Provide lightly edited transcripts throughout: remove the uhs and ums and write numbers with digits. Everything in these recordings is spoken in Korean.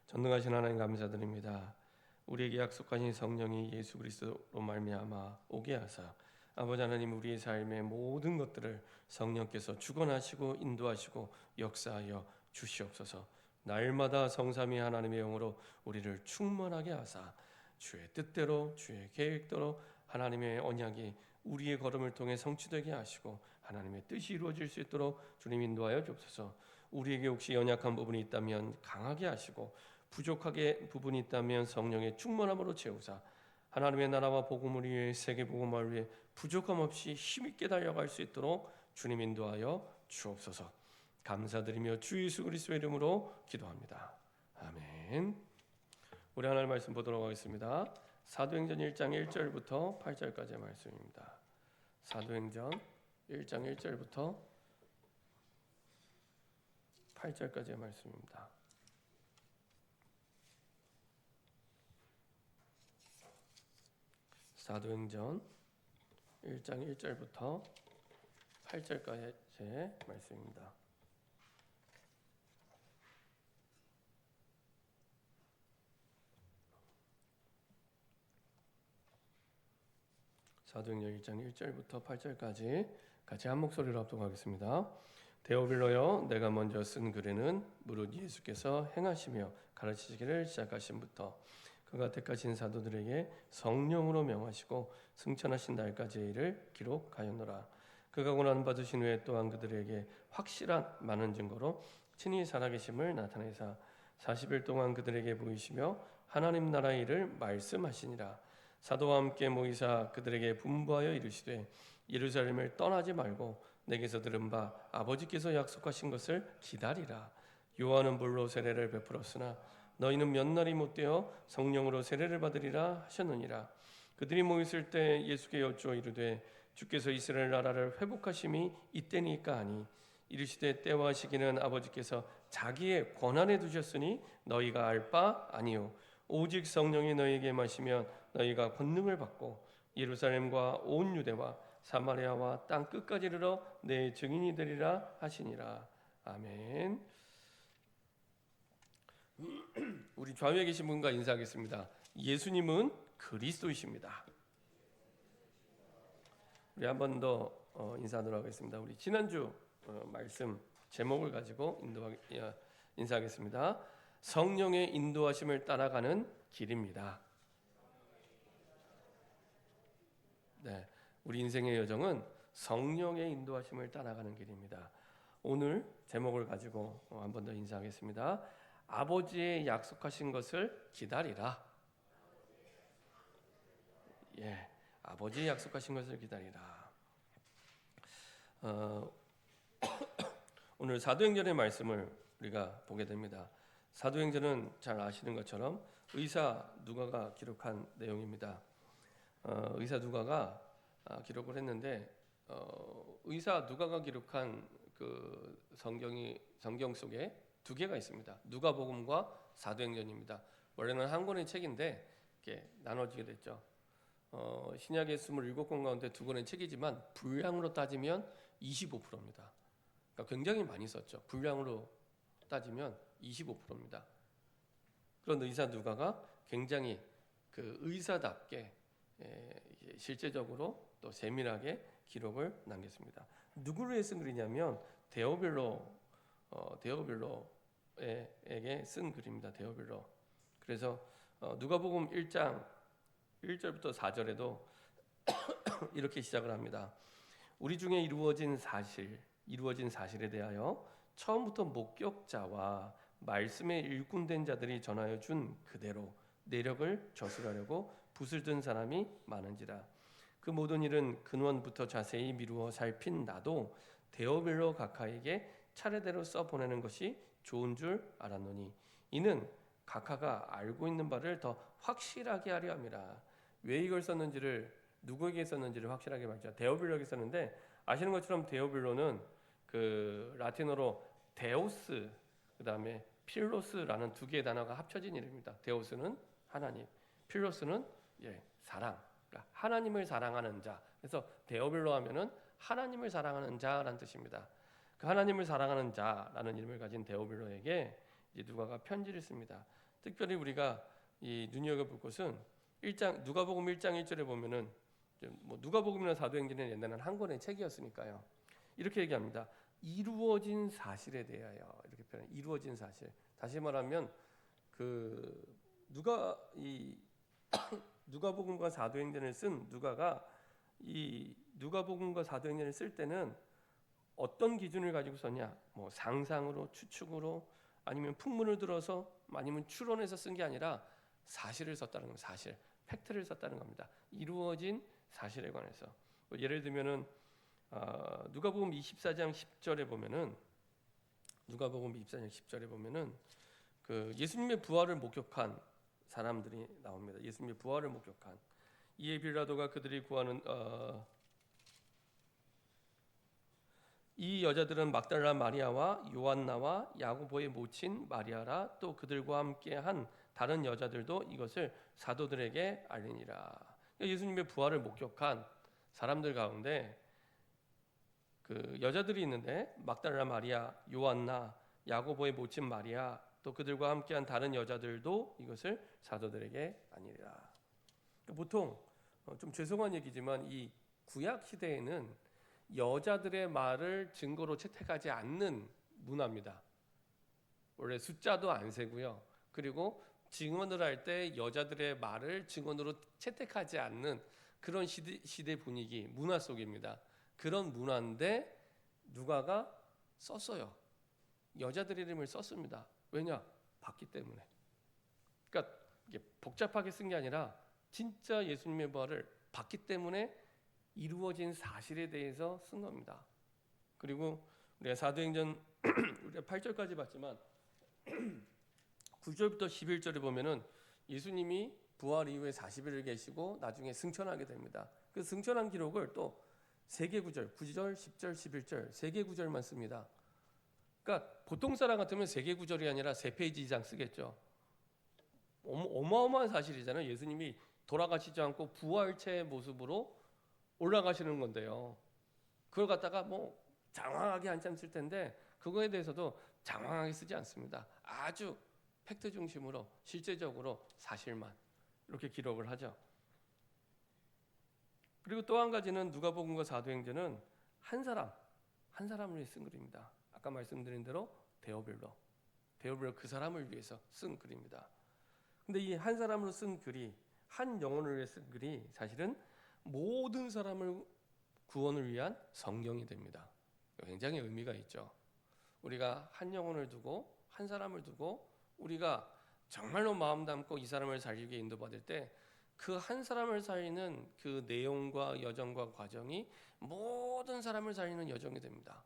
전능하신 하나님 감사드립니다. 우리에게 약속하신 성령이 예수 그리스도로 말미암아 오게 하사 아버지 하나님 우리의 삶의 모든 것들을 성령께서 주관하시고 인도하시고 역사하여 주시옵소서. 날마다 성삼위 하나님의 영으로 우리를 충만하게 하사 주의 뜻대로 주의 계획대로 하나님의 언약이 우리의 걸음을 통해 성취되게 하시고 하나님의 뜻이 이루어질 수 있도록 주님 인도하여 주옵소서. 우리에게 혹시 연약한 부분이 있다면 강하게 하시고 부족하게 부분이 있다면 성령의 충만함으로 채우사 하나님의 나라와 복음을 위해 세계 복음을 위해 부족함 없이 힘있게 달려갈 수 있도록 주님 인도하여 주옵소서. 감사드리며 주 예수 그리스도의 이름으로 기도합니다. 아멘. 우리 하나님 말씀 보도록 하겠습니다. 사도행전 1장 1절부터 8절까지의 말씀입니다. 사도행전 1장 1절부터 8절까지의 말씀입니다. 사도행전 1장 1절부터 8절까지의 말씀입니다. 사도행전 1장 1절부터 8절까지 같이 한 목소리로 합독하겠습니다. 데오빌로여, 내가 먼저 쓴 글에는 무릇 예수께서 행하시며 가르치시기를 시작하신부터 그가 택하신 사도들에게 성령으로 명하시고 승천하신 날까지의 일을 기록하였노라. 그가 고난 받으신 후에 또한 그들에게 확실한 많은 증거로 친히 살아계심을 나타내사 40일 동안 그들에게 보이시며 하나님 나라의 일을 말씀하시니라. 사도와 함께 모이사 그들에게 분부하여 이르시되 예루살렘을 떠나지 말고 내게서 들은 바 아버지께서 약속하신 것을 기다리라. 요한은 물로 세례를 베풀었으나 너희는 몇 날이 못되어 성령으로 세례를 받으리라 하셨느니라. 그들이 모였을 때 예수께 여쭈어 이르되 주께서 이스라엘 나라를 회복하심이 이때니까 하니 이르시되 때와 시기는 아버지께서 자기의 권한에 두셨으니 너희가 알 바 아니요 오직 성령이 너희에게 마시면 너희가 권능을 받고 예루살렘과 온 유대와 사마리아와 땅 끝까지 이르러 내 증인이 되리라 하시니라. 아멘. 우리 좌우에 계신 분과 인사하겠습니다. 예수님은 그리스도이십니다. 우리 한 번 더 인사하도록 하겠습니다. 우리 지난주 말씀 제목을 가지고 인사하겠습니다. 성령의 인도하심을 따라가는 길입니다. 네, 우리 인생의 여정은 성령의 인도하심을 따라가는 길입니다. 오늘 제목을 가지고 한 번 더 인사하겠습니다. 아버지의 약속하신 것을 기다리라. 예, 아버지의 약속하신 것을 기다리라. 오늘 사도행전의 말씀을 우리가 보게 됩니다. 사도행전은 잘 아시는 것처럼 의사 누가가 기록한 내용입니다. 의사 누가가 기록을 했는데 의사 누가가 기록한 그 성경 속에 두 개가 있습니다. 누가복음과 사도행전입니다. 원래는 한 권의 책인데 이렇게 나눠지게 됐죠. 신약의 27권 가운데 두 권의 책이지만 분량으로 따지면 25%입니다. 그러니까 굉장히 많이 썼죠. 분량으로 따지면 25%입니다. 그런 의사 누가가 굉장히 그 의사답게 실제적으로 또 세밀하게 기록을 남겼습니다. 누구를 위해 쓴 글이냐면 데오빌로에게 쓴 글입니다. 데오빌로. 그래서 누가복음 1장 1절부터 4절에도 이렇게 시작을 합니다. 우리 중에 이루어진 사실에 대하여 처음부터 목격자와 말씀에 일꾼된 자들이 전하여 준 그대로 내력을 저술하려고 붓을 든 사람이 많은지라. 그 모든 일은 근원부터 자세히 미루어 살핀 나도 데오빌로 각하에게 차례대로 써보내는 것이 좋은 줄 알았노니 이는 각하가 알고 있는 바를 더 확실하게 하려 함이라. 왜 이걸 썼는지를 누구에게 썼는지를 확실하게 말죠. 데오빌로에게 썼는데 아시는 것처럼 데오빌로는 그 라틴어로 데우스 그다음에 필로스라는 두 개의 단어가 합쳐진 이름입니다. 데우스는 하나님, 필로스는 사랑. 그러니까 하나님을 사랑하는 자. 그래서 데오빌로 하면은 하나님을 사랑하는 자라는 뜻입니다. 그 하나님을 사랑하는 자라는 이름을 가진 데오빌로에게 이제 누가가 편지를 씁니다. 특별히 우리가 이 눈여겨볼 것은 누가복음 1장 1절에 보면은 뭐 누가복음이나 사도행전은 옛날에는 한 권의 책이었으니까요. 이렇게 얘기합니다. 이루어진 사실에 대하여 이렇게 표현해. 이루어진 사실. 다시 말하면 그 누가복음과 사도행전을 쓴 누가가 이 누가복음과 사도행전을 쓸 때는 어떤 기준을 가지고 썼냐? 뭐 상상으로, 추측으로, 아니면 풍문을 들어서, 아니면 추론해서 쓴 게 아니라 사실을 썼다는 겁니다. 사실, 팩트를 썼다는 겁니다. 이루어진 사실에 관해서. 뭐 예를 들면은 누가복음 24장 10절에 보면은 그 예수님의 부활을 목격한 사람들이 나옵니다. 예수님의 부활을 목격한 이에 빌라도가 그들이 구하는 이 여자들은 막달라 마리아와 요한나와 야고보의 모친 마리아라 또 그들과 함께 한 다른 여자들도 이것을 사도들에게 알리니라. 예수님의 부활을 목격한 사람들 가운데 그 여자들이 있는데 막달라 마리아, 요한나, 야고보의 모친 마리아 또 그들과 함께한 다른 여자들도 이것을 사도들에게 알리니라. 보통 좀 죄송한 얘기지만 이 구약 시대에는 여자들의 말을 증거로 채택하지 않는 문화입니다. 원래 숫자도 안 세고요. 그리고 증언을 할 때 여자들의 말을 증언으로 채택하지 않는 그런 시대 분위기, 문화 속입니다. 그런 문화인데 누가가 썼어요. 여자들 이름을 썼습니다. 왜냐? 봤기 때문에. 그러니까 이게 복잡하게 쓴 게 아니라 진짜 예수님의 부활을 봤기 때문에 이루어진 사실에 대해서 쓴 겁니다. 그리고 우리가 사도행전 우리가 8절까지 봤지만 9절부터 11절에 보면은 예수님이 부활 이후에 40일을 계시고 나중에 승천하게 됩니다. 그 승천한 기록을 또 3개 구절, 9절, 10절, 11절 3개 구절만 씁니다. 그러니까 보통 사람 같으면 3개 구절이 아니라 3페이지 이상 쓰겠죠. 어마어마한 사실이잖아요. 예수님이 돌아가시지 않고 부활체의 모습으로 올라가시는 건데요. 그걸 갖다가 뭐 장황하게 한참 쓸 텐데 그거에 대해서도 장황하게 쓰지 않습니다. 아주 팩트 중심으로 실제적으로 사실만 이렇게 기록을 하죠. 그리고 또 한 가지는 누가복음과 사도행전은 한 사람을 위해 쓴 글입니다. 아까 말씀드린 대로 데오빌로 그 사람을 위해서 쓴 글입니다. 근데 이 한 사람으로 쓴 글이 한 영혼을 위해 쓴 글이 사실은 모든 사람을 구원을 위한 성경이 됩니다. 굉장히 의미가 있죠. 우리가 한 영혼을 두고 한 사람을 두고 우리가 정말로 마음 담고 이 사람을 살리게 인도받을 때 그 한 사람을 살리는 그 내용과 여정과 과정이 모든 사람을 살리는 여정이 됩니다.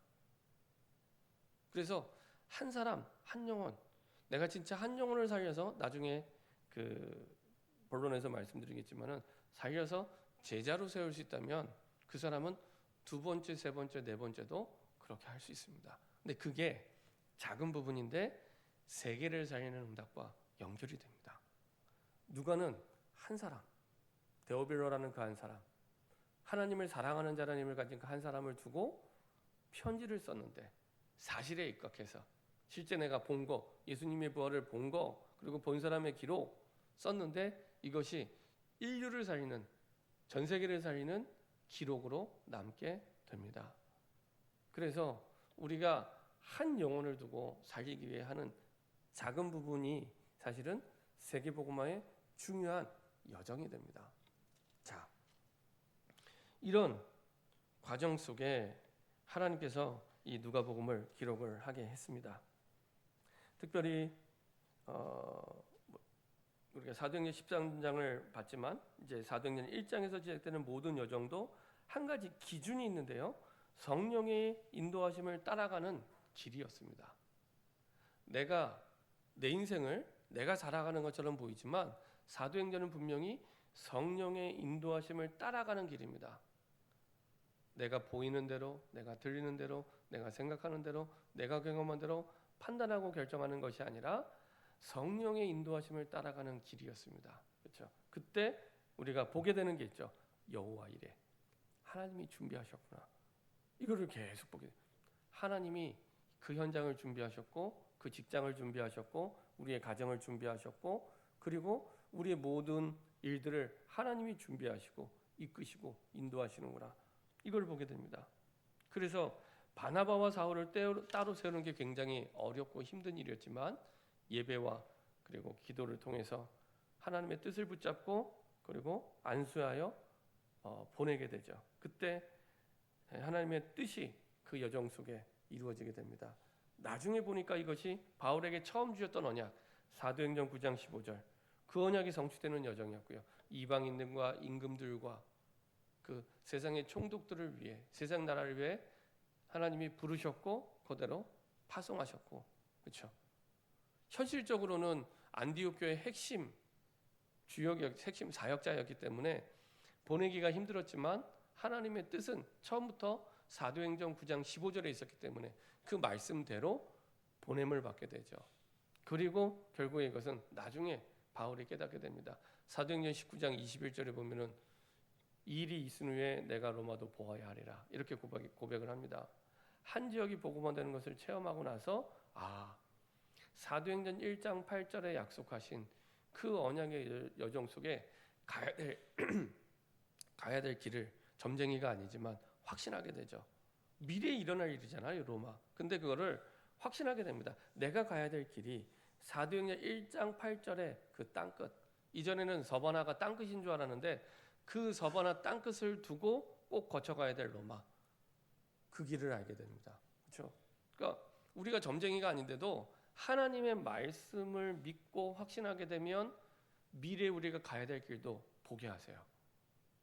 그래서 한 사람, 한 영혼, 내가 진짜 한 영혼을 살려서 나중에 그 본론에서 말씀드리겠지만은 살려서 제자로 세울 수 있다면 그 사람은 2번째, 3번째, 4번째도 그렇게 할 수 있습니다. 근데 그게 작은 부분인데 세계를 살리는 응답과 연결이 됩니다. 누가는 한 사람, 데오빌로라는 그 한 사람, 하나님을 사랑하는 자라는 힘을 가진 그 한 사람을 두고 편지를 썼는데 사실에 입각해서 실제 내가 본 거, 예수님의 부활을 본 거, 그리고 본 사람의 기록 썼는데 이것이 인류를 살리는, 전 세계를 살리는 기록으로 남게 됩니다. 그래서 우리가 한 영혼을 두고 살리기 위해 하는 작은 부분이 사실은 세계복음화의 중요한 여정이 됩니다. 자, 이런 과정 속에 하나님께서 이 누가복음을 기록을 하게 했습니다. 특별히 우리가 사도행전 13장을 봤지만 이제 사도행전 1장에서 시작되는 모든 여정도 한 가지 기준이 있는데요. 성령의 인도하심을 따라가는 길이었습니다. 내 인생을 내가 살아가는 것처럼 보이지만 사도행전은 분명히 성령의 인도하심을 따라가는 길입니다. 내가 보이는 대로, 내가 들리는 대로, 내가 생각하는 대로, 내가 경험한 대로 판단하고 결정하는 것이 아니라 성령의 인도하심을 따라가는 길이었습니다. 그렇죠? 그때 우리가 보게 되는 게 있죠. 여호와 이레. 하나님이 준비하셨구나. 이거를 계속 보게 돼요. 하나님이 그 현장을 준비하셨고 그 직장을 준비하셨고 우리의 가정을 준비하셨고 그리고 우리의 모든 일들을 하나님이 준비하시고 이끄시고 인도하시는구나. 이걸 보게 됩니다. 그래서 바나바와 사울을 따로 세우는 게 굉장히 어렵고 힘든 일이었지만 예배와 그리고 기도를 통해서 하나님의 뜻을 붙잡고 그리고 안수하여 보내게 되죠. 그때 하나님의 뜻이 그 여정 속에 이루어지게 됩니다. 나중에 보니까 이것이 바울에게 처음 주셨던 언약 사도행전 9장 15절 그 언약이 성취되는 여정이었고요. 이방인들과 임금들과 그 세상의 총독들을 위해 세상 나라를 위해 하나님이 부르셨고 그대로 파송하셨고 그렇죠. 현실적으로는 안디옥 교회의 핵심 핵심 사역자였기 때문에 보내기가 힘들었지만 하나님의 뜻은 처음부터 사도행전 9장 15절에 있었기 때문에 그 말씀대로 보냄을 받게 되죠. 그리고 결국에 이것은 나중에 바울이 깨닫게 됩니다. 사도행전 19장 21절에 보면은 이 일이 있은 후에 내가 로마도 보아야 하리라 이렇게 고백을 합니다. 한 지역이 복음화 되는 것을 체험하고 나서 사도행전 1장 8절에 약속하신 그 언약의 여정 속에 가야 될 길을 점쟁이가 아니지만 확신하게 되죠. 미래에 일어날 일이잖아요, 로마. 근데 그거를 확신하게 됩니다. 내가 가야 될 길이 사도행전 1장 8절의 그 땅끝. 이전에는 서바나가 땅끝인 줄 알았는데 그 서바나 땅끝을 두고 꼭 거쳐가야 될 로마. 그 길을 알게 됩니다. 그렇죠? 그러니까 우리가 점쟁이가 아닌데도 하나님의 말씀을 믿고 확신하게 되면 미래에 우리가 가야 될 길도 보게 하세요.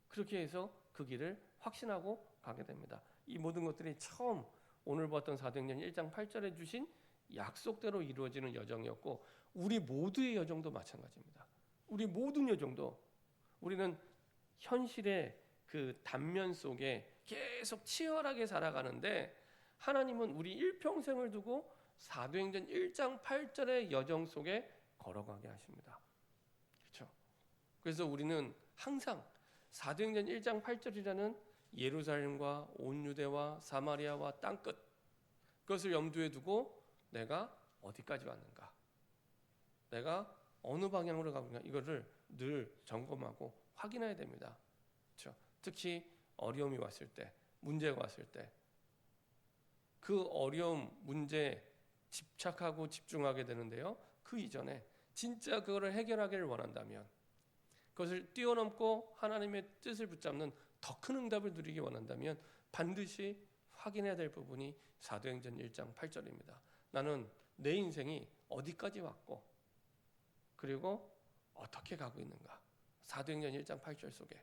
그렇게 해서 그 길을 확신하고 가게 됩니다. 이 모든 것들이 처음 오늘 봤던 사도행전 1장 8절에 주신 약속대로 이루어지는 여정이었고 우리 모두의 여정도 마찬가지입니다. 우리 모든 여정도 우리는 현실의 그 단면 속에 계속 치열하게 살아가는데 하나님은 우리 일평생을 두고 사도행전 1장 8절의 여정 속에 걸어가게 하십니다. 그렇죠? 그래서 우리는 항상 사도행전 1장 8절이라는 예루살렘과 온 유대와 사마리아와 땅끝 그것을 염두에 두고 내가 어디까지 왔는가? 내가 어느 방향으로 가고 있는가? 이거를 늘 점검하고 확인해야 됩니다. 그렇죠? 특히 어려움이 왔을 때, 문제가 왔을 때 그 어려움, 문제에 집착하고 집중하게 되는데요. 그 이전에 진짜 그거를 해결하기를 원한다면 그것을 뛰어넘고 하나님의 뜻을 붙잡는 더 큰 응답을 누리기 원한다면 반드시 확인해야 될 부분이 사도행전 1장 8절입니다. 나는 내 인생이 어디까지 왔고 그리고 어떻게 가고 있는가. 사도행전 1장 8절 속에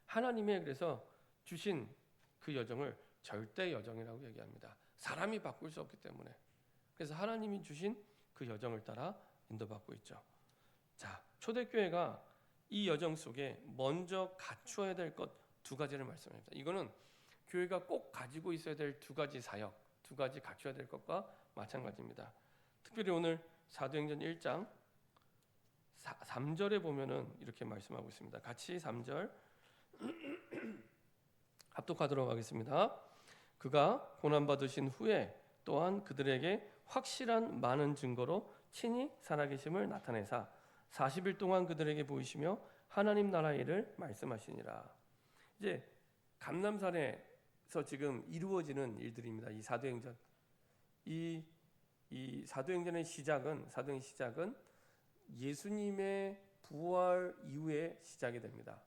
하나님의 그래서 주신 그 여정을 절대 여정이라고 얘기합니다. 사람이 바꿀 수 없기 때문에. 그래서 하나님이 주신 그 여정을 따라 인도받고 있죠. 초대교회가 이 여정 속에 먼저 갖추어야 될 것 두 가지를 말씀합니다. 이거는 교회가 꼭 가지고 있어야 될 두 가지 사역, 두 가지 갖춰야 될 것과 마찬가지입니다. 특별히 오늘 사도행전 1장 3절에 보면은 이렇게 말씀하고 있습니다. 같이 3절 합독하도록 하겠습니다. 그가 고난 받으신 후에 또한 그들에게 확실한 많은 증거로 친히 살아계심을 나타내사 40일 동안 그들에게 보이시며 하나님 나라의 일을 말씀하시니라. 이제 감람산에서 지금 이루어지는 일들입니다. 이 사도행전. 이 사도행전의 시작은 예수님의 부활 이후에 시작이 됩니다.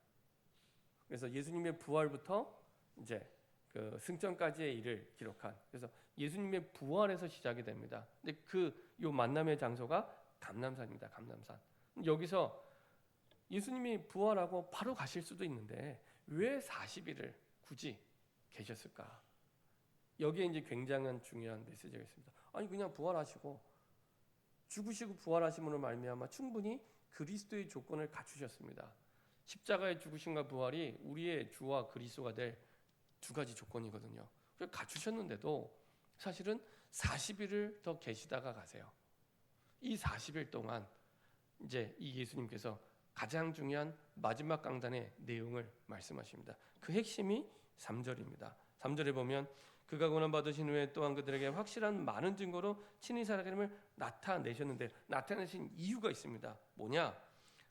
그래서 예수님의 부활부터 이제 그 승천까지의 일을 기록한. 그래서 예수님의 부활에서 시작이 됩니다. 근데 요 만남의 장소가 감람산입니다. 감람산. 여기서 예수님이 부활하고 바로 가실 수도 있는데 왜 40일을 굳이 계셨을까? 여기에 이제 굉장한 중요한 메시지가 있습니다. 아니 그냥 부활하시고 죽으시고 부활하심으로 말미암아 충분히 그리스도의 조건을 갖추셨습니다. 십자가의 죽으심과 부활이 우리의 주와 그리스도가 될 두 가지 조건이거든요. 그걸 갖추셨는데도 사실은 40일을 더 계시다가 가세요. 이 40일 동안 이제 이 예수님께서 가장 중요한 마지막 강단의 내용을 말씀하십니다. 그 핵심이 3절입니다. 3절에 보면 그가 고난 받으신 후에 또한 그들에게 확실한 많은 증거로 친히 살아가림을 나타내셨는데 나타내신 이유가 있습니다. 뭐냐?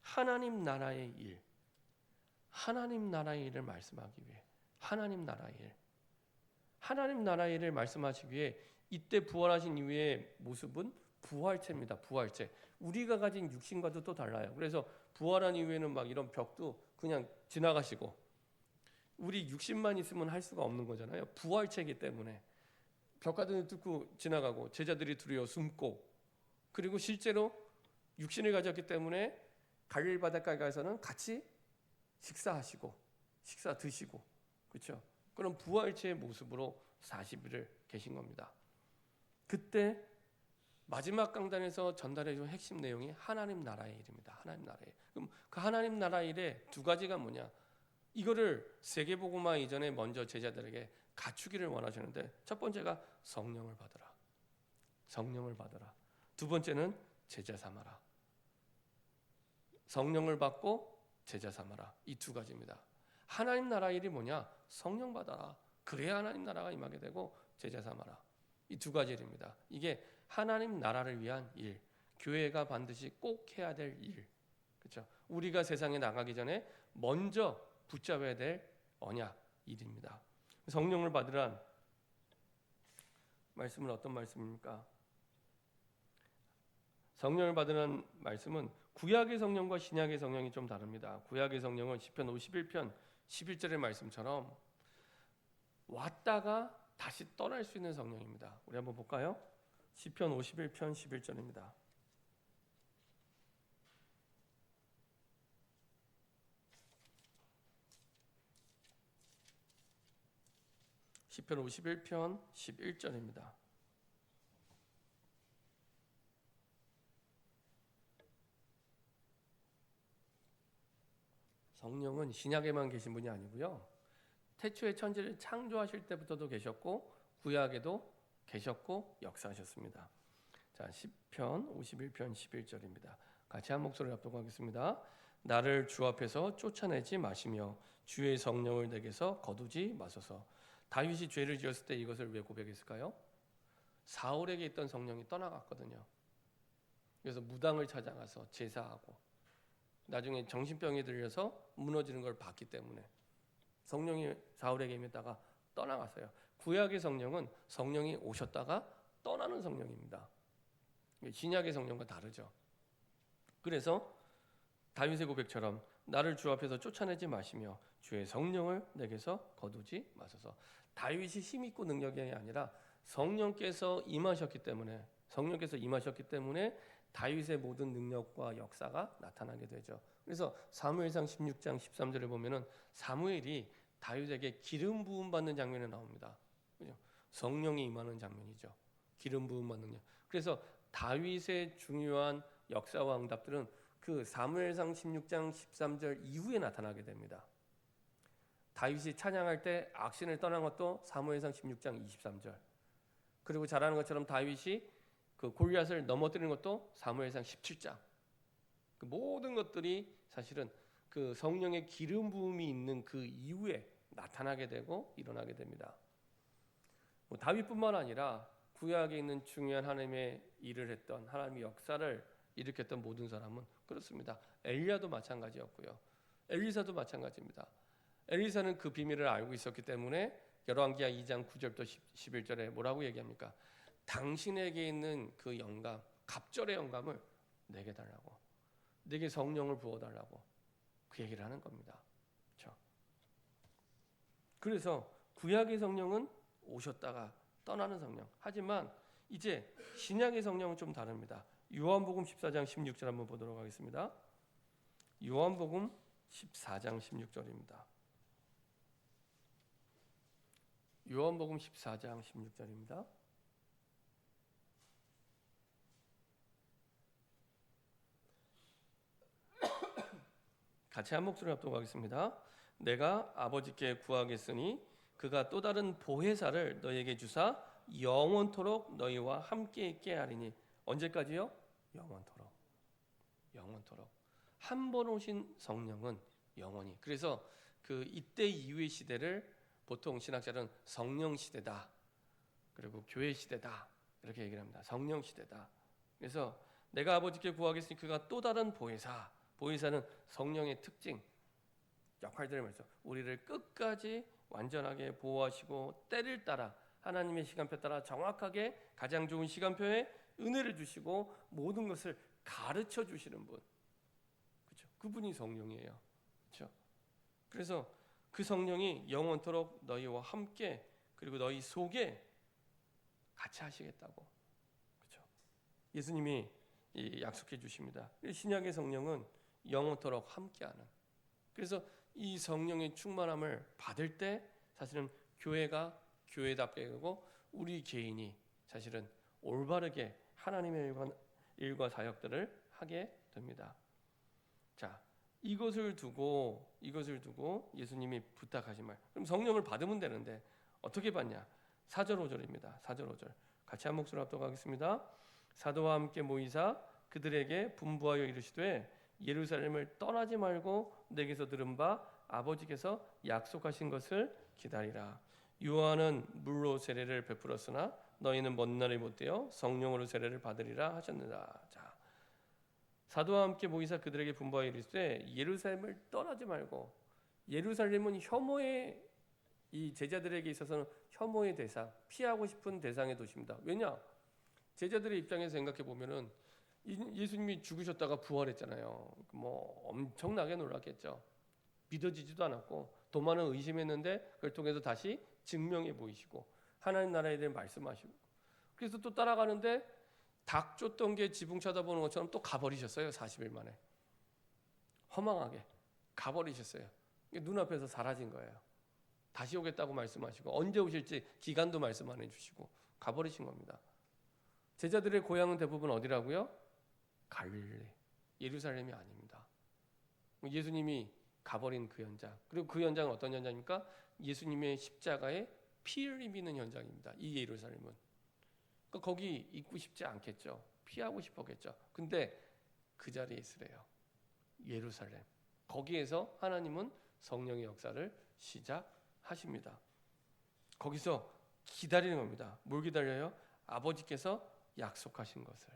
하나님 나라의 일, 하나님 나라의 일을 말씀하기 위해, 하나님 나라의 일, 하나님 나라의 일을 말씀하시기 위해 이때 부활하신 이후의 모습은 부활체입니다. 부활체. 우리가 가진 육신과도 또 달라요. 그래서 부활한 이후에는 막 이런 벽도 그냥 지나가시고, 우리 육신만 있으면 할 수가 없는 거잖아요. 부활체이기 때문에 벽 같은 데 뚫고 지나가고 제자들이 두려워 숨고, 그리고 실제로 육신을 가졌기 때문에 갈릴리 바닷가에 가서는 같이 식사하시고 식사 드시고, 그렇죠? 그런 부활체의 모습으로 40일을 계신 겁니다. 그때 마지막 강단에서 전달해 준 핵심 내용이 하나님 나라의 일입니다. 하나님 나라의 일. 그럼 그 하나님 나라의 일의 두 가지가 뭐냐? 이거를 세계복음화 이전에 먼저 제자들에게 갖추기를 원하시는데, 첫 번째가 성령을 받으라. 성령을 받으라. 두 번째는 제자 삼아라. 성령을 받고 제자 삼아라. 이 두 가지입니다. 하나님 나라 일이 뭐냐? 성령 받아라. 그래야 하나님 나라가 임하게 되고 제자 삼아라. 이 두 가지 일입니다. 이게 하나님 나라를 위한 일, 교회가 반드시 꼭 해야 될 일. 그렇죠? 우리가 세상에 나가기 전에 먼저 붙잡아야 될 언약 일입니다. 성령을 받으란 말씀은 어떤 말씀입니까? 성령을 받으란 말씀은 구약의 성령과 신약의 성령이 좀 다릅니다. 구약의 성령은 시편 51편 11절의 말씀처럼 왔다가 다시 떠날 수 있는 성령입니다. 우리 한번 볼까요? 시편 51편 11절입니다. 시편 51편 11절입니다. 성령은 신약에만 계신 분이 아니고요. 태초에 천지를 창조하실 때부터도 계셨고 구약에도 계셨고 역사하셨습니다. 자, 시편 51편 11절입니다. 같이 한 목소리로 합독하겠습니다. 나를 주 앞에서 쫓아내지 마시며 주의 성령을 내게서 거두지 마소서. 다윗이 죄를 지었을 때 이것을 왜 고백했을까요? 사울에게 있던 성령이 떠나갔거든요. 그래서 무당을 찾아가서 제사하고 나중에 정신병이 들려서 무너지는 걸 봤기 때문에 성령이 사울에게 임했다가 떠나갔어요. 구약의 성령은 성령이 오셨다가 떠나는 성령입니다. 신약의 성령과 다르죠. 그래서 다윗의 고백처럼 나를 주 앞에서 쫓아내지 마시며 주의 성령을 내게서 거두지 마소서. 다윗이 힘있고 능력이 아니라 성령께서 임하셨기 때문에 다윗의 모든 능력과 역사가 나타나게 되죠. 그래서 사무엘상 16장 13절에 보면은 사무엘이 다윗에게 기름 부음 받는 장면이 나옵니다. 그죠? 성령이 임하는 장면이죠. 기름 부음 받는 장. 그래서 다윗의 중요한 역사와 응답들은 그 사무엘상 16장 13절 이후에 나타나게 됩니다. 다윗이 찬양할 때 악신을 떠난 것도 사무엘상 16장 23절. 그리고 잘하는 것처럼 다윗이 그 골리앗을 넘어뜨리는 것도 사무엘상 17장. 그 모든 것들이 사실은 그 성령의 기름 부음이 있는 그 이후에 나타나게 되고 일어나게 됩니다. 다윗뿐만 아니라 구약에 있는 중요한 하나님의 일을 했던, 하나님의 역사를 일으켰던 모든 사람은 그렇습니다. 엘리야도 마찬가지였고요. 엘리사도 마찬가지입니다. 엘리사는 그 비밀을 알고 있었기 때문에 열왕기하 2장 9절부터 11절에 뭐라고 얘기합니까? 당신에게 있는 그 영감, 갑절의 영감을 내게 달라고, 내게 성령을 부어달라고 그 얘기를 하는 겁니다. 그렇죠? 그래서 구약의 성령은 오셨다가 떠나는 성령. 하지만 이제 신약의 성령은 좀 다릅니다. 요한복음 14장 16절 한번 보도록 하겠습니다. 요한복음 14장 16절입니다. 요한복음 14장 16절입니다. 같이 한 목소리 합독하겠습니다. 내가 아버지께 구하겠으니 그가 또 다른 보혜사를 너희에게 주사 영원토록 너희와 함께 있게 하리니. 언제까지요? 영원토록. 영원토록. 한 번 오신 성령은 영원히. 그래서 그 이때 이후의 시대를 보통 신학자는 성령 시대다 그리고 교회 시대다 이렇게 얘기를 합니다. 성령 시대다. 그래서 내가 아버지께 구하겠으니 그가 또 다른 보혜사. 보혜사는 성령의 특징, 역할들을 말해서 우리를 끝까지 완전하게 보호하시고 때를 따라 하나님의 시간표 따라 정확하게 가장 좋은 시간표에 은혜를 주시고 모든 것을 가르쳐 주시는 분. 그렇죠? 그분이 성령이에요. 그렇죠? 그래서 그 성령이 영원토록 너희와 함께 그리고 너희 속에 같이 하시겠다고. 그렇죠? 예수님이 약속해 주십니다. 신약의 성령은 영원토록 함께하는. 그래서 이 성령의 충만함을 받을 때 사실은 교회가 교회답게 되고 우리 개인이 사실은 올바르게 하나님의 일과 사역들을 하게 됩니다. 자, 이것을 두고 예수님이 부탁하신 말. 그럼 성령을 받으면 되는데 어떻게 받냐? 4절 5절입니다. 4절 5절. 같이 한 목소리 합독하겠습니다. 사도와 함께 모이사 그들에게 분부하여 이르시되 예루살렘을 떠나지 말고 내게서 들은 바 아버지께서 약속하신 것을 기다리라. 요한은 물로 세례를 베풀었으나 너희는 먼 날에 못되어 성령으로 세례를 받으리라 하셨느라. 자, 사도와 함께 모이사 그들에게 분부하여 이르시되 예루살렘을 떠나지 말고. 예루살렘은 혐오의 이 제자들에게 있어서는 혐오의 대상, 피하고 싶은 대상의 도시입니다. 왜냐? 제자들의 입장에서 생각해 보면은 예수님이 죽으셨다가 부활했잖아요. 뭐 엄청나게 놀랐겠죠. 믿어지지도 않았고 도마는 의심했는데 그걸 통해서 다시 증명해 보이시고 하나님 나라에 대해 말씀하시고 그래서 또 따라가는데 닭 쫓던 게 지붕 쳐다보는 것처럼 또 가버리셨어요. 40일 만에 허망하게 가버리셨어요. 눈앞에서 사라진 거예요. 다시 오겠다고 말씀하시고 언제 오실지 기간도 말씀 안 해주시고 가버리신 겁니다. 제자들의 고향은 대부분 어디라고요? 갈릴리, 예루살렘이 아닙니다. 예수님이 가버린 그 현장. 그리고 그 현장은 어떤 현장입니까? 예수님의 십자가에 피 흘리는 현장입니다. 이 예루살렘은. 그러니까 거기 있고 싶지 않겠죠. 피하고 싶었겠죠. 근데 그 자리에 있으래요. 예루살렘. 거기에서 하나님은 성령의 역사를 시작하십니다. 거기서 기다리는 겁니다. 뭘 기다려요? 아버지께서 약속하신 것을.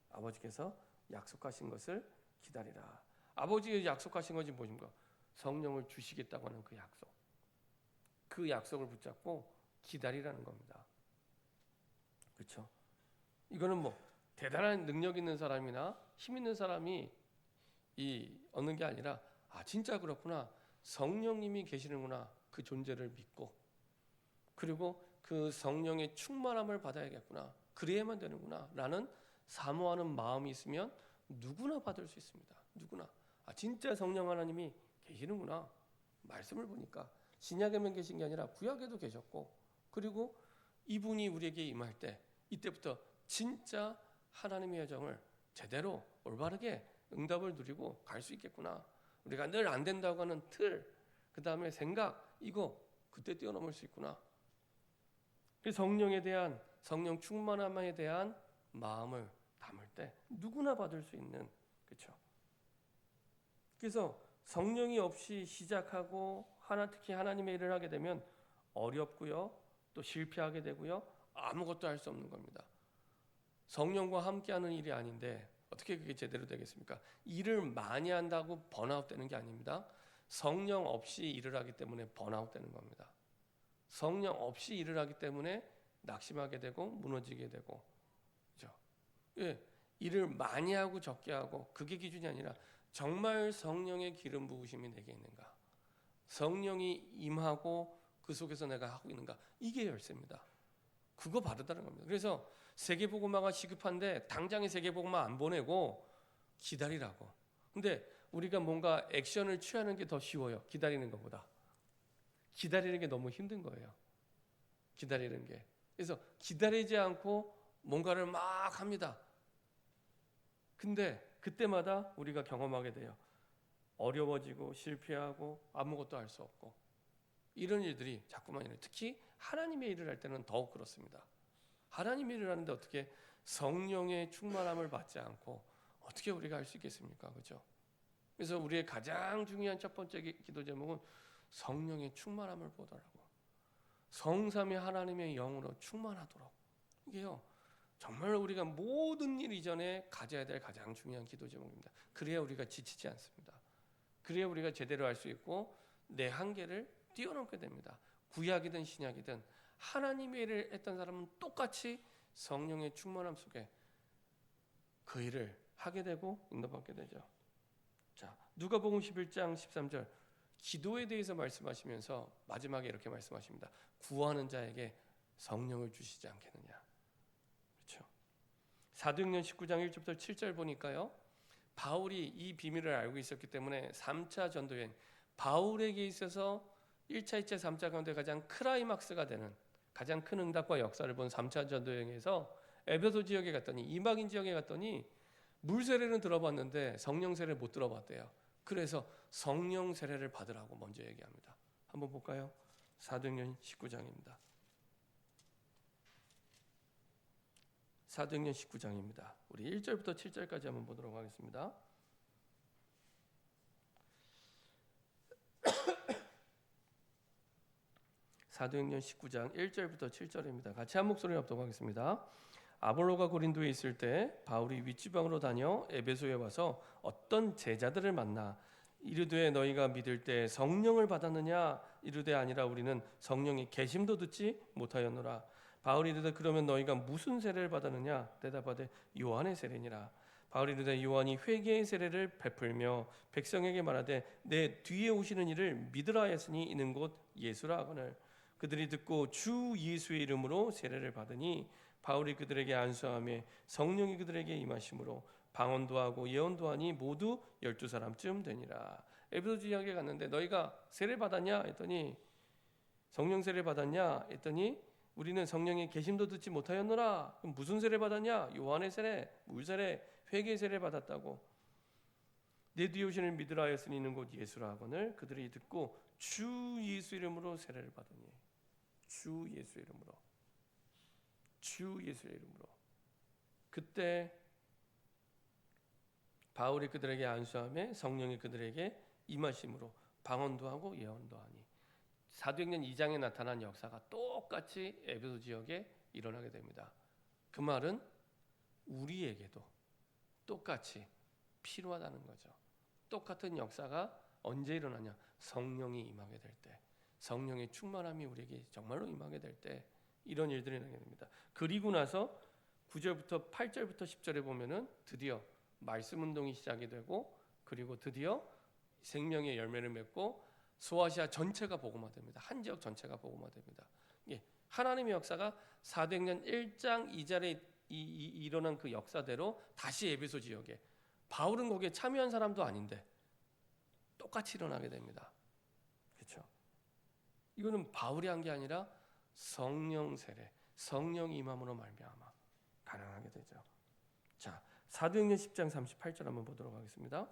아버지께서 약속하신 것을 기다리라. 아버지가 약속하신 것이 무엇인가? 성령을 주시겠다고 하는 그 약속. 그 약속을 붙잡고 기다리라는 겁니다. 그렇죠? 이거는 뭐 대단한 능력 있는 사람이나 힘 있는 사람이 얻는 게 아니라 진짜 그렇구나. 성령님이 계시는구나. 그 존재를 믿고 그리고 그 성령의 충만함을 받아야겠구나. 그래야만 되는구나. 라는 사모하는 마음이 있으면 누구나 받을 수 있습니다. 누구나. 진짜 성령 하나님이 계시는구나. 말씀을 보니까 신약에만 계신 게 아니라 구약에도 계셨고 그리고 이분이 우리에게 임할 때 이때부터 진짜 하나님의 여정을 제대로 올바르게 응답을 누리고 갈 수 있겠구나. 우리가 늘 안 된다고 하는 틀, 그 다음에 생각, 이거 그때 뛰어넘을 수 있구나. 그 성령에 대한 성령 충만함에 대한 마음을 담을 때 누구나 받을 수 있는 그렇죠. 그래서 성령이 없이 시작하고 특히 하나님의 일을 하게 되면 어렵고요, 또 실패하게 되고요, 아무것도 할 수 없는 겁니다. 성령과 함께하는 일이 아닌데 어떻게 그게 제대로 되겠습니까? 일을 많이 한다고 번아웃 되는 게 아닙니다. 성령 없이 일을 하기 때문에 번아웃 되는 겁니다. 성령 없이 일을 하기 때문에 낙심하게 되고 무너지게 되고, 그렇죠? 예, 일을 많이 하고 적게 하고 그게 기준이 아니라 정말 성령의 기름 부으심이 내게 있는가, 성령이 임하고 그 속에서 내가 하고 있는가, 이게 열쇠입니다. 그거 바르다는 겁니다. 그래서 세계복음화가 시급한데 당장에 세계복음화 안 보내고 기다리라고. 근데 우리가 뭔가 액션을 취하는 게 더 쉬워요. 기다리는 것보다. 기다리는 게 너무 힘든 거예요. 기다리는 게. 그래서 기다리지 않고 뭔가를 막 합니다. 근데 그때마다 우리가 경험하게 돼요. 어려워지고 실패하고 아무것도 할 수 없고 이런 일들이 자꾸만 일어나요. 특히 하나님의 일을 할 때는 더욱 그렇습니다. 하나님의 일을 하는데 어떻게 성령의 충만함을 받지 않고 어떻게 우리가 할 수 있겠습니까? 그렇죠? 그래서 우리의 가장 중요한 첫 번째 기도 제목은 성령의 충만함을 보더라고. 성삼위 하나님의 영으로 충만하도록. 이게요, 정말 우리가 모든 일 이전에 가져야 될 가장 중요한 기도 제목입니다. 그래야 우리가 지치지 않습니다. 그래야 우리가 제대로 할 수 있고 내 한계를 뛰어넘게 됩니다. 구약이든 신약이든 하나님의 일을 했던 사람은 똑같이 성령의 충만함 속에 그 일을 하게 되고 인도받게 되죠. 자, 누가복음 11장 13절 기도에 대해서 말씀하시면서 마지막에 이렇게 말씀하십니다. 구하는 자에게 성령을 주시지 않겠느냐. 그렇죠. 사도행전 19장 1절부터 7절 보니까요, 바울이 이 비밀을 알고 있었기 때문에 3차 전도여행, 바울에게 있어서 1차, 2차, 3차 가운데 가장 크라이막스가 되는 가장 큰 응답과 역사를 본 3차 전도여행에서 에베소 지역에 갔더니, 이방인 지역에 갔더니 물 세례는 들어봤는데 성령 세례를 못 들어봤대요. 그래서 성령 세례를 받으라고 먼저 얘기합니다. 한번 볼까요? 사도행전 19장입니다. 사도행전 19장입니다. 우리 1절부터 7절까지 한번 보도록 하겠습니다. 사도행전 19장 1절부터 7절입니다. 같이 한 목소리로 합독 하겠습니다. 아볼로가 고린도에 있을 때 바울이 윗지방으로 다녀 에베소에 와서 어떤 제자들을 만나 이르되 너희가 믿을 때 성령을 받았느냐 이르되 아니라 우리는 성령의 계심도 듣지 못하였노라. 바울이 이르되 그러면 너희가 무슨 세례를 받았느냐 대답하되 요한의 세례니라. 바울이 이르되 요한이 회개의 세례를 베풀며 백성에게 말하되 내 뒤에 오시는 이를 믿으라 했으니 이는 곧 예수라 하거늘. 그들이 듣고 주 예수의 이름으로 세례를 받으니 바울이 그들에게 안수하며 성령이 그들에게 임하심으로 방언도 하고 예언도 하니 모두 12사람쯤 되니라. 에베소 지역에 갔는데 너희가 세례 받았냐 했더니 성령 세례 받았냐 했더니 우리는 성령의 계심도 듣지 못하였노라. 그럼 무슨 세례 받았냐? 요한의 세례, 물 세례, 회개 세례 받았다고. 내 뒤에 오시는 믿으라 하였으니 이는 곧 예수라 하거늘. 그들이 듣고 주 예수 이름으로 세례를 받으니 주 예수 이름으로 주 예수의 이름으로. 그때 바울이 그들에게 안수하며 성령이 그들에게 임하심으로 방언도 하고 예언도 하니. 사도행전 2장에 나타난 역사가 똑같이 에베소 지역에 일어나게 됩니다. 그 말은 우리에게도 똑같이 필요하다는 거죠. 똑같은 역사가 언제 일어나냐? 성령이 임하게 될 때, 성령의 충만함이 우리에게 정말로 임하게 될 때 이런 일들이 일어나게 됩니다. 그리고 나서 9절부터 8절부터 10절에 보면은 드디어 말씀 운동이 시작이 되고, 그리고 드디어 생명의 열매를 맺고 소아시아 전체가 복음화됩니다. 한 지역 전체가 복음화됩니다. 예, 하나님의 역사가 사도행전 1장 2절에 일어난 그 역사대로 다시 에베소 지역에, 바울은 거기에 참여한 사람도 아닌데 똑같이 일어나게 됩니다. 그렇죠? 이거는 바울이 한 게 아니라 성령 세례, 성령 임함으로 말미암아 가능하게 되죠. 자, 사도행전 10장 38절 한번 보도록 하겠습니다.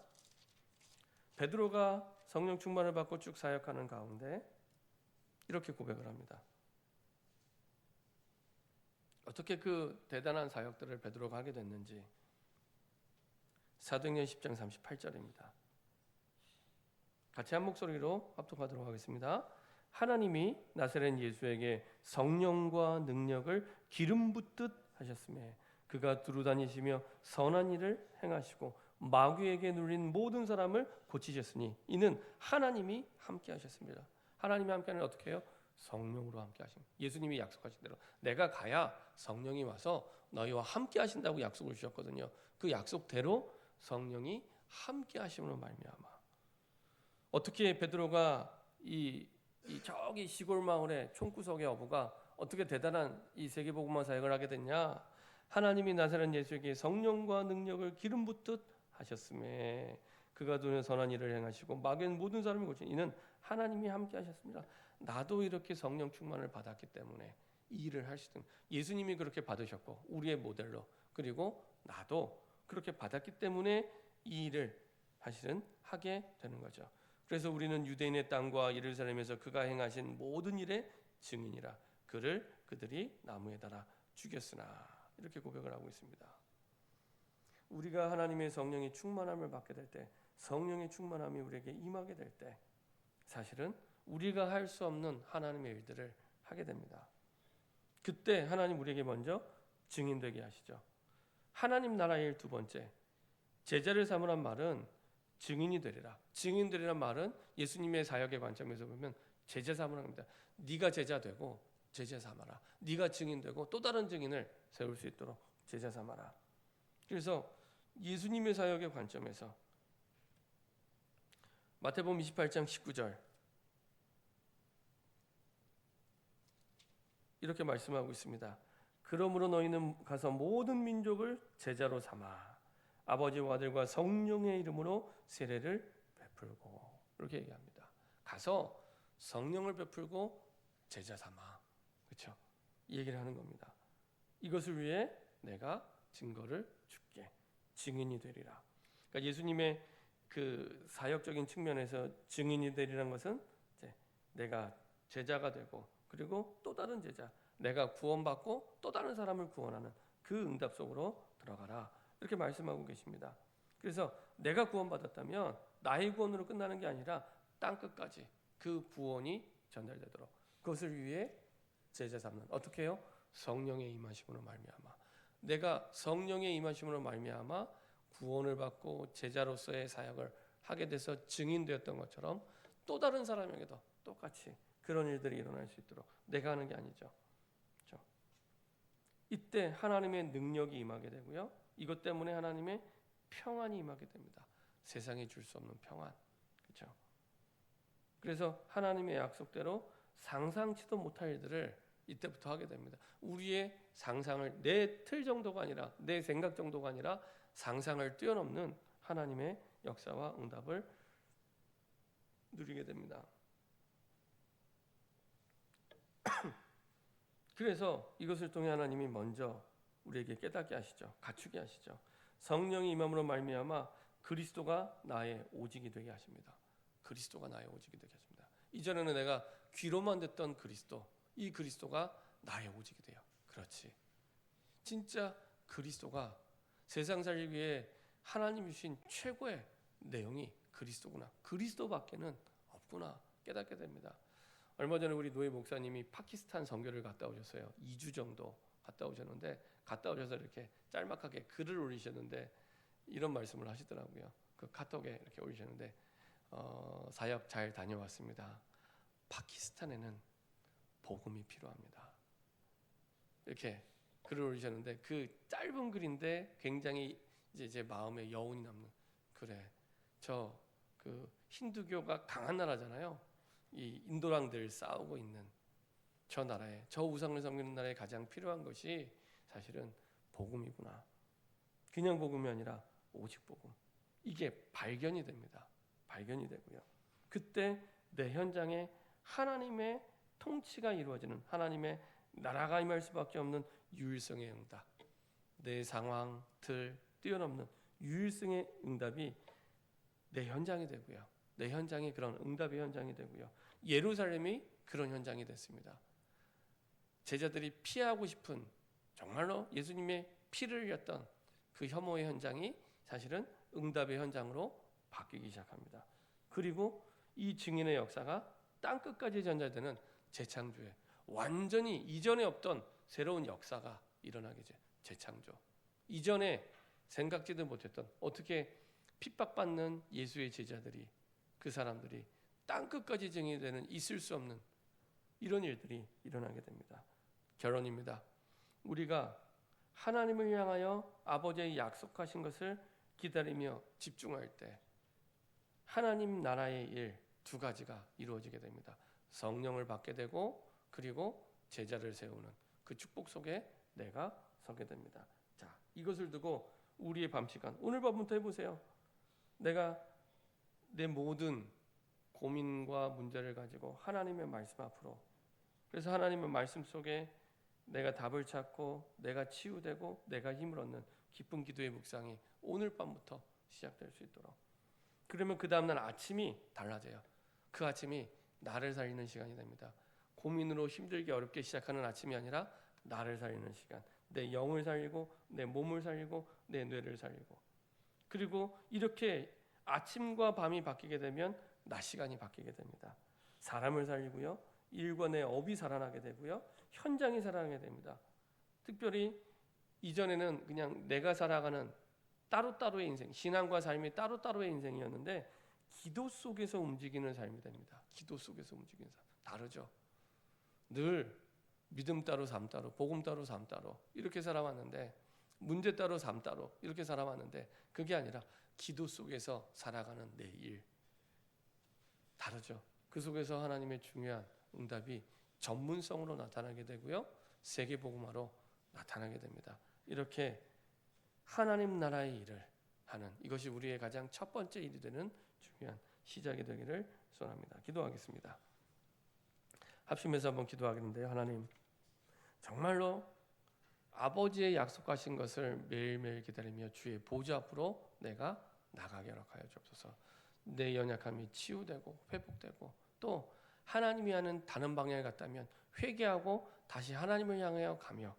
베드로가 성령 충만을 받고 쭉 사역하는 가운데 이렇게 고백을 합니다. 어떻게 그 대단한 사역들을 베드로가 하게 됐는지. 사도행전 10장 38절입니다. 같이 한 목소리로 합독하도록 하겠습니다. 하나님이 나사렛 예수에게 성령과 능력을 기름 붓듯 하셨으며 그가 두루 다니시며 선한 일을 행하시고 마귀에게 눌린 모든 사람을 고치셨으니 이는 하나님이 함께 하셨습니다. 하나님이 함께 하는 어떻게 해요? 성령으로 함께 하십니다. 예수님이 약속하신 대로 내가 가야 성령이 와서 너희와 함께 하신다고 약속을 주셨거든요. 그 약속대로 성령이 함께 하심으로 말미암아. 어떻게 베드로가 이 저기 시골 마을의 총구석의 어부가 어떻게 대단한 이 세계복음화 사역을 하게 됐냐? 하나님이 나사렛 예수에게 성령과 능력을 기름 붓듯 하셨음에 그가 눈에 선한 일을 행하시고 마귀의 모든 사람을 고치니 이는 하나님이 함께 하셨습니다. 나도 이렇게 성령 충만을 받았기 때문에 이 일을 할 수 있는, 예수님이 그렇게 받으셨고 우리의 모델로, 그리고 나도 그렇게 받았기 때문에 이 일을 사실은 하게 되는 거죠. 그래서 우리는 유대인의 땅과 예루살렘에서 그가 행하신 모든 일의 증인이라. 그를 그들이 나무에 달아 죽였으나. 이렇게 고백을 하고 있습니다. 우리가 하나님의 성령의 충만함을 받게 될 때, 성령의 충만함이 우리에게 임하게 될 때 사실은 우리가 할 수 없는 하나님의 일들을 하게 됩니다. 그때 하나님 우리에게 먼저 증인되게 하시죠. 하나님 나라의 일 두 번째, 제자를 삼으란 말은 증인이 되리라. 증인 되리란 말은 예수님의 사역의 관점에서 보면 제자 삼으라 합니다. 네가 제자 되고 제자 삼아라. 네가 증인 되고 또 다른 증인을 세울 수 있도록 제자 삼아라. 그래서 예수님의 사역의 관점에서 마태복음 28장 19절 이렇게 말씀하고 있습니다. 그러므로 너희는 가서 모든 민족을 제자로 삼아 아버지와 아들과 성령의 이름으로 세례를 베풀고, 이렇게 얘기합니다. 가서 성령을 베풀고 제자 삼아. 그렇죠? 이 얘기를 하는 겁니다. 이것을 위해 내가 증거를 줄게. 증인이 되리라. 그러니까 예수님의 그 사역적인 측면에서 증인이 되리라는 것은 이제 내가 제자가 되고, 그리고 또 다른 제자, 내가 구원받고 또 다른 사람을 구원하는 그 응답 속으로 들어가라. 이렇게 말씀하고 계십니다. 그래서 내가 구원받았다면 나의 구원으로 끝나는 게 아니라 땅 끝까지 그 구원이 전달되도록, 그것을 위해 제자 삼는, 어떻게 해요? 성령의 임하심으로 말미암아. 내가 성령의 임하심으로 말미암아 구원을 받고 제자로서의 사역을 하게 돼서 증인되었던 것처럼 또 다른 사람에게도 똑같이 그런 일들이 일어날 수 있도록 내가 하는 게 아니죠. 그렇죠? 이때 하나님의 능력이 임하게 되고요. 이것 때문에 하나님의 평안이 임하게 됩니다. 세상에 줄 수 없는 평안. 그렇죠? 그래서 하나님의 약속대로 상상치도 못할 일들을 이때부터 하게 됩니다. 우리의 상상을, 내 틀 정도가 아니라, 내 생각 정도가 아니라 상상을 뛰어넘는 하나님의 역사와 응답을 누리게 됩니다. 그래서 이것을 통해 하나님이 먼저 우리에게 깨닫게 하시죠. 갖추게 하시죠. 성령이 임함으로 말미암아 그리스도가 나의 오직이 되게 하십니다. 그리스도가 나의 오직이 되게 하십니다. 이전에는 내가 귀로만 듣던 그리스도, 이 그리스도가 나의 오직이 돼요. 그렇지. 진짜 그리스도가 세상 살기 위해 하나님이 주신 최고의 내용이 그리스도구나. 그리스도밖에는 없구나 깨닫게 됩니다. 얼마 전에 우리 노예 목사님이 파키스탄 선교를 갔다 오셨어요. 2주 정도 갔다 오셨는데, 갔다 오셔서 이렇게 짤막하게 글을 올리셨는데 이런 말씀을 하시더라고요. 그 카톡에 이렇게 올리셨는데 사역 잘 다녀왔습니다. 파키스탄에는 복음이 필요합니다. 이렇게 글을 올리셨는데, 그 짧은 글인데 굉장히 이제 제 마음에 여운이 남는, 그래, 저 그 힌두교가 강한 나라잖아요. 이 인도랑 늘 싸우고 있는 저 나라에, 저 우상을 섬기는 나라에 가장 필요한 것이 사실은 복음이구나. 그냥 복음이 아니라 오직 복음. 이게 발견이 됩니다. 발견이 되고요. 그때 내 현장에 하나님의 통치가 이루어지는, 하나님의 나라가 임할 수밖에 없는 유일성의 응답, 내 상황, 틀 뛰어넘는 유일성의 응답이 내 현장이 되고요. 내 현장이 그런 응답의 현장이 되고요. 예루살렘이 그런 현장이 됐습니다. 제자들이 피하고 싶은, 정말로 예수님의 피를 흘렸던 그 혐오의 현장이 사실은 응답의 현장으로 바뀌기 시작합니다. 그리고 이 증인의 역사가 땅 끝까지 전달되는 재창조에, 완전히 이전에 없던 새로운 역사가 일어나게 돼. 재창조. 이전에 생각지도 못했던, 어떻게 핍박받는 예수의 제자들이, 그 사람들이 땅 끝까지 증인되는, 있을 수 없는 이런 일들이 일어나게 됩니다. 결론입니다. 우리가 하나님을 향하여 아버지의 약속하신 것을 기다리며 집중할 때 하나님 나라의 일 두 가지가 이루어지게 됩니다. 성령을 받게 되고, 그리고 제자를 세우는 그 축복 속에 내가 서게 됩니다. 자, 이것을 두고 우리의 밤 시간, 오늘 밤부터 해보세요. 내가 내 모든 고민과 문제를 가지고 하나님의 말씀 앞으로, 그래서 하나님의 말씀 속에 내가 답을 찾고 내가 치유되고 내가 힘을 얻는 기쁜 기도의 묵상이 오늘 밤부터 시작될 수 있도록. 그러면 그 다음날 아침이 달라져요. 그 아침이 나를 살리는 시간이 됩니다. 고민으로 힘들게 어렵게 시작하는 아침이 아니라 나를 살리는 시간, 내 영을 살리고 내 몸을 살리고 내 뇌를 살리고, 그리고 이렇게 아침과 밤이 바뀌게 되면 낮 시간이 바뀌게 됩니다. 사람을 살리고요, 일과 내 업이 살아나게 되고요. 현장이 살아나게 됩니다. 특별히 이전에는 그냥 내가 살아가는 따로따로의 인생, 신앙과 삶이 따로따로의 인생이었는데 기도 속에서 움직이는 삶이 됩니다. 기도 속에서 움직이는 삶. 다르죠. 늘 믿음 따로 삶 따로, 복음 따로 삶 따로 이렇게 살아왔는데, 문제 따로 삶 따로 이렇게 살아왔는데, 그게 아니라 기도 속에서 살아가는 내 일. 다르죠. 그 속에서 하나님의 중요한 응답이 전문성으로 나타나게 되고요. 세계 복음화로 나타나게 됩니다. 이렇게 하나님 나라의 일을 하는, 이것이 우리의 가장 첫 번째 일이 되는 중요한 시작이 되기를 소원합니다. 기도하겠습니다. 합심해서 한번 기도하겠는데요. 하나님, 정말로 아버지의 약속하신 것을 매일매일 기다리며 주의 보좌 앞으로 내가 나가게 허락하여 주옵소서. 내 연약함이 치유되고 회복되고, 또 하나님이 하는 다른 방향에 갔다면 회개하고 다시 하나님을 향하여 가며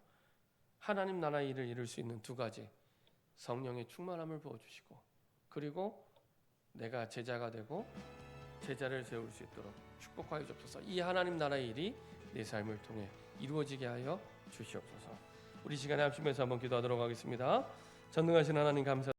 하나님 나라의 일을 이룰 수 있는 두 가지, 성령의 충만함을 부어주시고, 그리고 내가 제자가 되고 제자를 세울 수 있도록 축복하여 주옵소서. 이 하나님 나라의 일이 내 삶을 통해 이루어지게 하여 주시옵소서. 우리 시간에 합심해서 한번 기도하도록 하겠습니다. 전능하신 하나님 감사